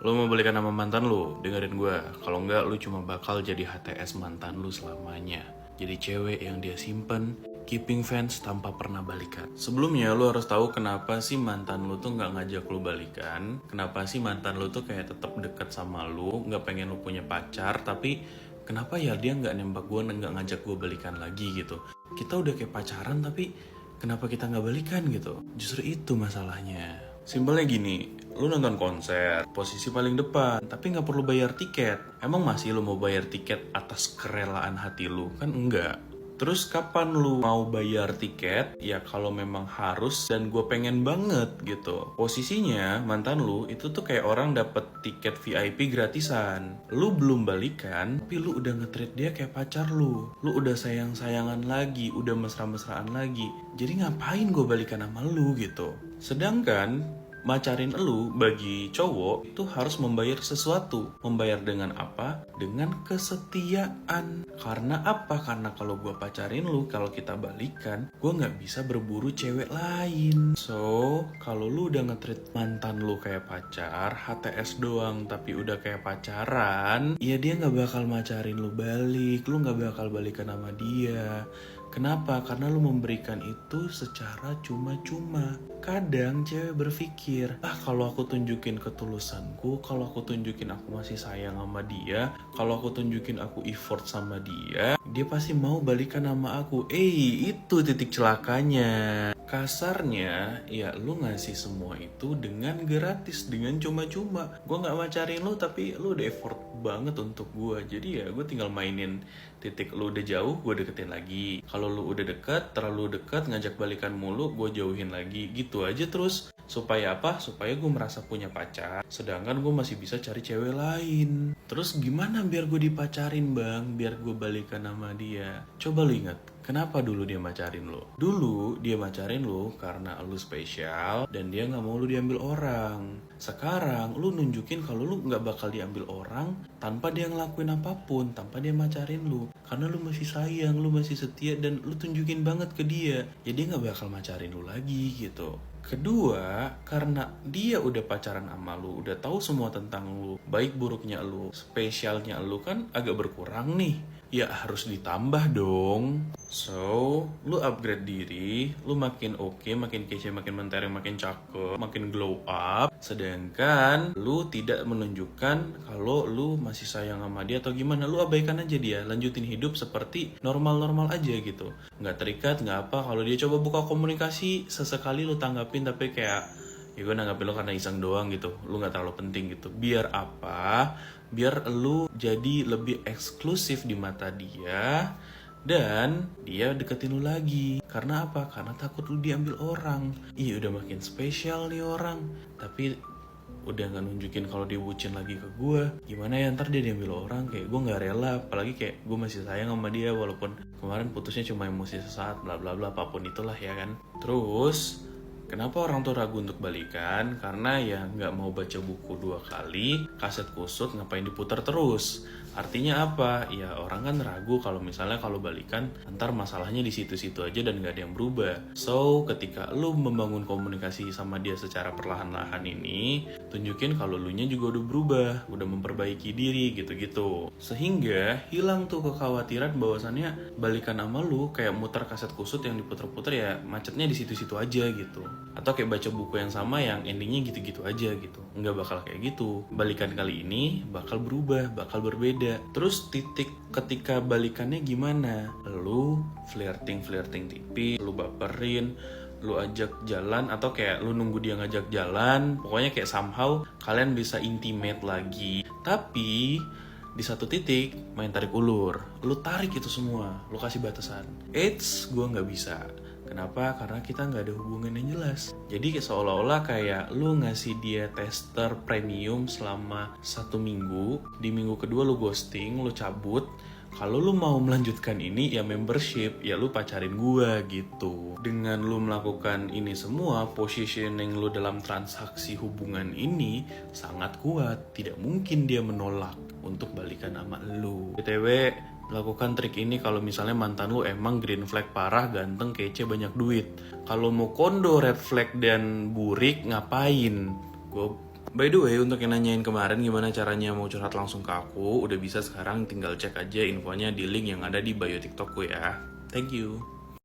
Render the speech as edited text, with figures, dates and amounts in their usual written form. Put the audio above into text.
Lu mau balikan sama mantan lu, dengerin gue. Kalau enggak, lu cuma bakal jadi HTS mantan lu selamanya. Jadi cewek yang dia simpen, keeping fans tanpa pernah balikan. Sebelumnya lu harus tahu kenapa sih mantan lu tuh nggak ngajak lu balikan. Kenapa sih mantan lu tuh kayak tetap deket sama lu, nggak pengen lu punya pacar, tapi kenapa ya dia nggak nembak gue, nggak ngajak gue balikan lagi gitu. Kita udah kayak pacaran tapi kenapa kita nggak balikan gitu. Justru itu masalahnya. Simpelnya gini, lu nonton konser, posisi paling depan, tapi nggak perlu bayar tiket. Emang masih lu mau bayar tiket atas kerelaan hati lu? Kan enggak. Terus kapan lu mau bayar tiket? Ya kalau memang harus dan gue pengen banget gitu. Posisinya mantan lu itu tuh kayak orang dapet tiket VIP gratisan. Lu belum balikan, tapi lu udah nge-treat dia kayak pacar lu. Lu udah sayang-sayangan lagi, udah mesra-mesraan lagi. Jadi ngapain gue balikan sama lu gitu? Sedangkan macarin elu bagi cowok itu harus membayar sesuatu. Membayar dengan apa? Dengan kesetiaan. Karena apa? Karena kalau gue pacarin lu, kalau kita balikan, gue gak bisa berburu cewek lain. So, kalau lu udah nge-treat mantan lu kayak pacar, HTS doang tapi udah kayak pacaran, ya dia gak bakal macarin lu balik. Lu gak bakal balikan sama dia. Kenapa? Karena lu memberikan itu secara cuma-cuma. Kadang cewek berpikir, kalau aku tunjukin ketulusanku, kalau aku tunjukin aku masih sayang sama dia, kalau aku tunjukin aku effort sama dia pasti mau balikan sama aku. Itu titik celakanya. Kasarnya, ya lu ngasih semua itu dengan gratis, dengan cuma-cuma. Gue gak macarin lu, tapi lu udah effort banget untuk gue. Jadi ya gue tinggal mainin titik lu udah jauh, gue deketin lagi. Kalau lu udah deket, terlalu deket, ngajak balikan mulu, gue jauhin lagi. Gitu aja terus. Supaya apa? Supaya gue merasa punya pacar, sedangkan gue masih bisa cari cewek lain. Terus gimana biar gue dipacarin bang? Biar gue balikan sama dia? Coba lu ingat, kenapa dulu dia macarin lo? Dulu dia macarin lo karena lu spesial dan dia gak mau lu diambil orang. Sekarang lu nunjukin kalau lu gak bakal diambil orang tanpa dia ngelakuin apapun, tanpa dia macarin lu. Karena lu masih sayang, lu masih setia, dan lu tunjukin banget ke dia. Ya dia gak bakal macarin lu lagi gitu. Kedua, karena dia udah pacaran sama lu, udah tahu semua tentang lu, baik buruknya lu, spesialnya lu kan agak berkurang nih. Ya harus ditambah dong. So, lu upgrade diri, lu makin oke, makin kece, makin mentereng, makin cakep, makin glow up. Sedangkan lu tidak menunjukkan kalau lu masih sayang sama dia atau gimana. Lu abaikan aja dia, lanjutin hidup seperti normal-normal aja gitu. Nggak terikat, nggak apa. Kalau dia coba buka komunikasi, sesekali lu tanggapin tapi kayak, ya gue nanggapin lo karena iseng doang gitu, lu gak terlalu penting gitu. Biar apa? Biar lu jadi lebih eksklusif di mata dia, dan dia deketin lu lagi. Karena apa? Karena takut lu diambil orang. Udah makin spesial nih orang, tapi udah gak nunjukin kalau dia bucin lagi ke gue. Gimana ya ntar dia diambil orang? Kayak gue gak rela, apalagi kayak gue masih sayang sama dia walaupun kemarin putusnya cuma emosi sesaat, bla bla bla, apapun itulah ya kan. Terus kenapa orang tuh ragu untuk balikan? Karena ya nggak mau baca buku 2 kali, kaset kusut ngapain diputar terus. Artinya apa? Ya orang kan ragu kalau misalnya kalau balikan ntar masalahnya di situ-situ aja dan nggak ada yang berubah. So ketika lu membangun komunikasi sama dia secara perlahan-lahan ini, tunjukin kalau lu nya juga udah berubah, udah memperbaiki diri gitu-gitu. Sehingga hilang tuh kekhawatiran bahwasannya balikan sama lu kayak muter kaset kusut yang diputer-puter, ya macetnya di situ-situ aja gitu. Atau kayak baca buku yang sama yang endingnya gitu-gitu aja gitu. Nggak bakal kayak gitu. Balikan kali ini bakal berubah, bakal berbeda. Terus titik ketika balikannya gimana? Lu flirting tipis, lu baperin, lu ajak jalan, atau kayak lu nunggu dia ngajak jalan. Pokoknya kayak somehow kalian bisa intimate lagi. Tapi di satu titik main tarik ulur. Lu tarik itu semua, lu kasih batasan. Gue nggak bisa. Kenapa? Karena kita nggak ada hubungan yang jelas. Jadi seolah-olah kayak lu ngasih dia tester premium selama 1 minggu. Di minggu kedua lu ghosting, lu cabut. Kalau lu mau melanjutkan ini ya membership, ya lu pacarin gua gitu. Dengan lu melakukan ini semua, positioning lu dalam transaksi hubungan ini sangat kuat. Tidak mungkin dia menolak untuk balikan sama lu. BTW, lakukan trik ini kalau misalnya mantan lu emang green flag parah, ganteng, kece, banyak duit. Kalau mau kondo, red flag, dan burik, ngapain? Gue By the way, untuk yang nanyain kemarin gimana caranya mau curhat langsung ke aku, udah bisa sekarang, tinggal cek aja infonya di link yang ada di bio TikTokku ya. Thank you.